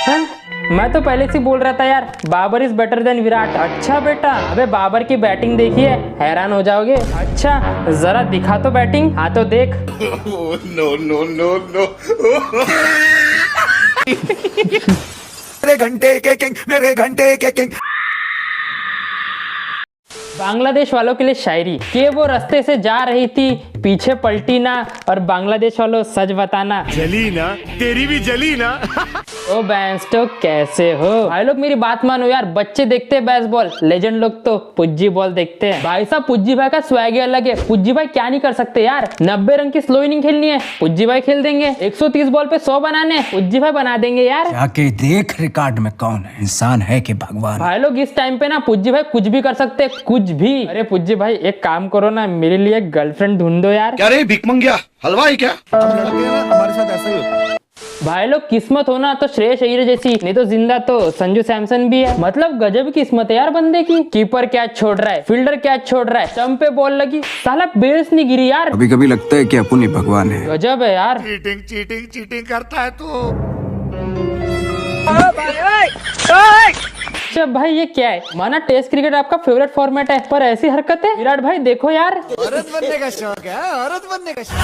हाँ? मैं तो पहले से बोल रहा था यार, Babar is better than Virat. अच्छा बेटा, अबे बाबर की बैटिंग देखिए, हैरान हो जाओगे। अच्छा जरा दिखा तो बैटिंग। हाँ तो देख। No no no no. मेरे घंटे के किंग, मेरे घंटे के किंग। बांग्लादेश वालों के लिए शायरी कि वो रास्ते से जा रही थी, पीछे पलटी ना, और बांग्लादेश वालों सच बताना। जली ना, तेरी भी जली ना। ओ बैंस्टो कैसे हो भाई लोग, मेरी बात मानो यार। बच्चे देखते हैं बेसबॉल, लेजेंड लोग तो पुज्जी बॉल देखते हैं। भाई साहब पुज्जी भाई का स्वैग अलग है। पुज्जी भाई क्या नहीं कर सकते यार। 90 रन की स्लो इनिंग खेलनी है, पुज्जी भाई खेल देंगे। 130 बॉल पे 100 बनाने, पुज्जी भाई बना देंगे यार। जाके देख रिकॉर्ड में कौन है, इंसान है कि भगवान। भाई लोग इस टाइम पे ना पुज्जी भाई कुछ भी कर सकते हैं, कुछ भी। अरे पुज्जी भाई एक काम करो ना, मेरे लिए एक गर्लफ्रेंड ढूंढ दो यार। क्या रे भिख मंगिया, हलवाई क्या? लड़के ना हमारे साथ ऐसा ही होता है। भाई लोग किस्मत हो ना तो श्रेयस अय्यर जैसी, नहीं तो जिंदा तो संजू सैमसन भी है। मतलब गजब किस्मत है यार बंदे की। कीपर कैच छोड़ रहा है, फील्डर कैच छोड़ रहा है, स्टंप पे बॉल लगी, साला बेस नहीं गिरी यार। कभी कभी लगता है कि अपन ही भगवान है। गजब है यार। चीटिंग चीटिंग चीटिंग करता है तू। अच्छा भाई ये क्या है? माना टेस्ट क्रिकेट आपका फेवरेट फॉर्मेट है, पर ऐसी हरकत है। विराट भाई देखो यार। औरत बनने का शौक है, औरत बनने का शौक।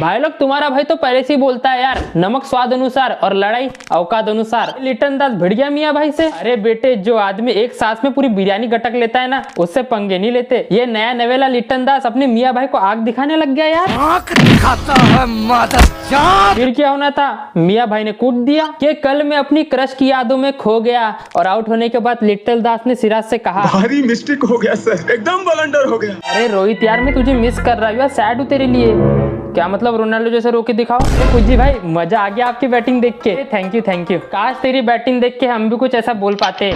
भाई लोग तुम्हारा भाई तो पहले से ही बोलता है यार, नमक स्वाद अनुसार और लड़ाई औकात अनुसार। लिटन दास भिड़ गया मियां भाई से। अरे बेटे, जो आदमी एक सांस में पूरी बिरयानी गटक लेता है ना, उससे पंगे नहीं लेते। ये नया नवेला लिटन दास अपने मियां भाई को आग दिखाने लग गया यार। आंख दिखाता है मादरजात। फिर क्या होना था? मियां भाई ने कूट दिया कि कल मैं अपनी क्रश की यादों में खो गया। और आउट होने के बाद लिटल दास ने सिराज से कहा, भारी मिस्टेक हो गया सर, एकदम ब्लंडर हो गया। अरे रोहित यार, मैं तुझे मिस कर रहा हूँ यार, सैड हूँ तेरे लिए। क्या मतलब रोनाल्डो जैसे रो के दिखाओ? पुज्जी भाई मजा आ गया आपकी बैटिंग देख के। Thank you thank you. काश तेरी बैटिंग देख के हम भी कुछ ऐसा बोल पाते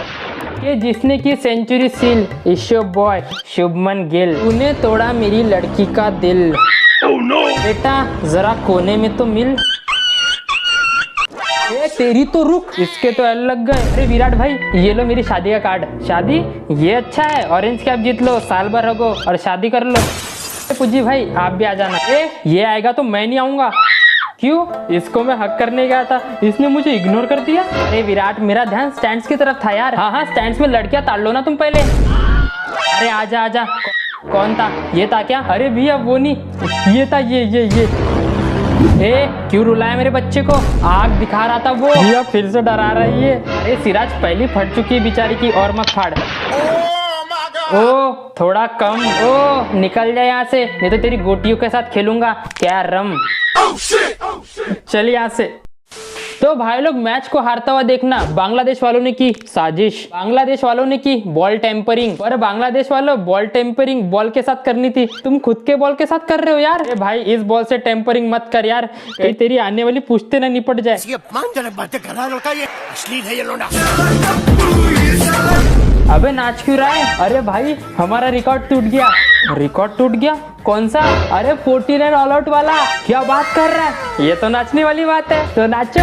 कि जिसने की सेंचुरी सील ईशो बॉय शुभमन गिल, तूने तोड़ा मेरी लड़की का दिल। बेटा जरा कोने में तो मिल। ए तेरी तो रुक, इसके तो एल लग गए। अरे विराट भाई ये लो मेरी शादी का कार्ड। शादी? ये अच्छा है, ऑरेंज कैप जीत लो, साल भर रहो और शादी कर लो। पुज्जी भाई आप भी आ जाना। ये आएगा तो मैं नहीं आऊंगा। क्यों? इसको मैं हक करने गया था, इसने मुझे इग्नोर कर दिया। अरे विराट मेरा ध्यान स्टैंड्स की तरफ था यार। हाँ स्टैंड्स में लड़कियां ताड़ लो ना तुम पहले। अरे आजा आजा। कौन था? ये था क्या? अरे भैया वो नहीं, ये था ये। क्यों रुलाया मेरे बच्चे को? आग दिखा रहा था वो। भैया फिर से डरा रही है। अरे सिराज पहली फट चुकी है बेचारी की, और मत फाड़। ओ थोड़ा कम। ओ निकल जाए यहाँ से, नहीं तो तेरी गोटियों के साथ खेलूंगा। क्या रम। चल यहाँ से। तो भाई लोग मैच को हारता हुआ देखना बांग्लादेश वालों ने की साजिश। बांग्लादेश वालों ने की बॉल टेम्परिंग। पर बांग्लादेश वालों बॉल टेम्परिंग बॉल के साथ करनी थी, तुम खुद के बॉल के साथ कर रहे हो यार। अरे भाई इस बॉल से टेम्परिंग मत कर यार, कहीं तेरी आने वाली पूछते ना निपट जाए। ये अपमानजनक बातें कर रहा है लड़का, ये अश्लील है ये लोना। अबे नाच क्यों रहा है? अरे भाई हमारा रिकॉर्ड टूट गया। रिकॉर्ड टूट गया? कौन सा? अरे 40 रन ऑल आउट वाला। क्या बात कर रहा है? ये तो नाचने वाली बात है, तो नाचो।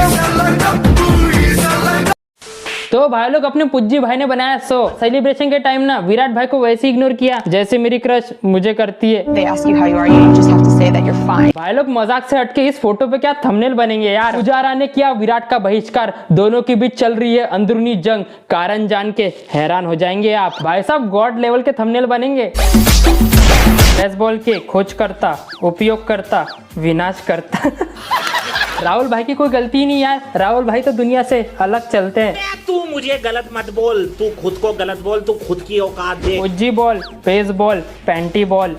तो भाई लोग अपने पुज्जी भाई ने बनाया 100। सेलिब्रेशन के टाइम ना विराट भाई को वैसे इग्नोर किया जैसे मेरी क्रश मुझे करती है। They ask you how you are, you just have to say that you're fine. भाई लोग मजाक से हटके इस फोटो पे क्या थंबनेल बनेंगे यार। पुजारा ने किया विराट का बहिष्कार, दोनों के बीच चल रही है अंदरूनी जंग, कारण जान के हैरान हो जाएंगे आप। भाई साहब गॉड लेवल के थंबनेल बनेंगे। बेसबॉल के खोज करता, उपयोग करता, विनाश करता। राहुल भाई की कोई गलती ही नहीं यार, राहुल भाई तो दुनिया से अलग चलते हैं। तू मुझे गलत मत बोल, तू खुद को गलत बोल, तू खुद की औकात देख। पुज्जी बॉल, पेस बॉल, पैंटी बॉल।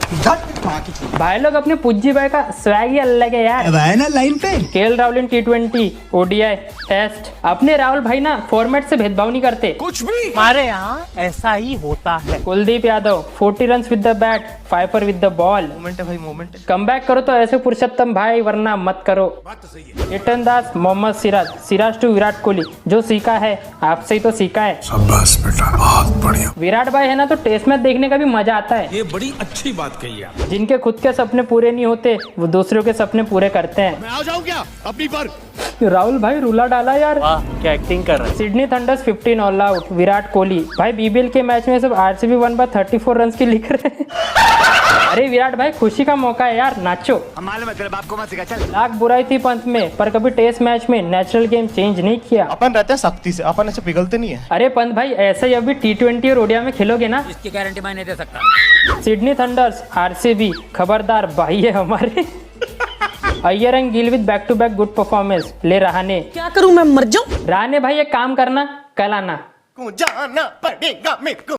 भाई लोग अपने पुज्जी भाई का स्वैग ही अलग है यार। ना लाइन पे केएल राहुल इन T20, ODI, टेस्ट। अपने राहुल भाई ना फॉर्मेट से भेदभाव नहीं करते। कुछ भी हमारे यहाँ ऐसा ही होता है। Kuldeep Yadav 40 run with the bat, 5 with the ball. Moment है भाई, मोमेंट है। कमबैक करो तो ऐसे पुरुषोत्तम भाई, वरना मत करो। लिटन दास, मोहम्मद सिराज, सिराज टू विराट कोहली, जो सीखा है आपसे ही तो सीखा है। शाबाश बेटा, बहुत बढ़िया। विराट भाई है ना तो टेस्ट मैच देखने का भी मजा आता है। ये बड़ी अच्छी बात कही है। जिनके खुद के सपने पूरे नहीं होते वो दूसरों के सपने पूरे करते हैं। मैं आ जाऊं क्या अपनी पर? राहुल भाई रूला डाला यार। वाह क्या एक्टिंग कर रहा है। Sydney thunder's 15 all out, Virat Kohli. भाई बीबीएल के मैच में सब आरसीबी 1/34 रन की लिख रहे हैं। अरे विराट भाई खुशी का मौका है यार, नाचो। मालूम है तेरे बाप को मत सिखा, चल। लाख बुराई थी पंत में, पर कभी टेस्ट मैच में नेचुरल गेम चेंज नहीं किया। अपन रहते हैं सख्ती से, अपन ऐसे पिघलते नहीं है। अरे पंत भाई ऐसे ही अभी T20 और ओडिया में खेलोगे ना, इसकी गारंटी मैं नहीं दे सकता। सिडनी थंडर्स RCB खबरदार भाई है हमारे। Iyer and Gill with back to back good performance, ले रहाने। क्या करूं मैं, मर जाऊं? रहाने भाई एक काम करना, कल आना। जाना पड़ेगा मेरे को।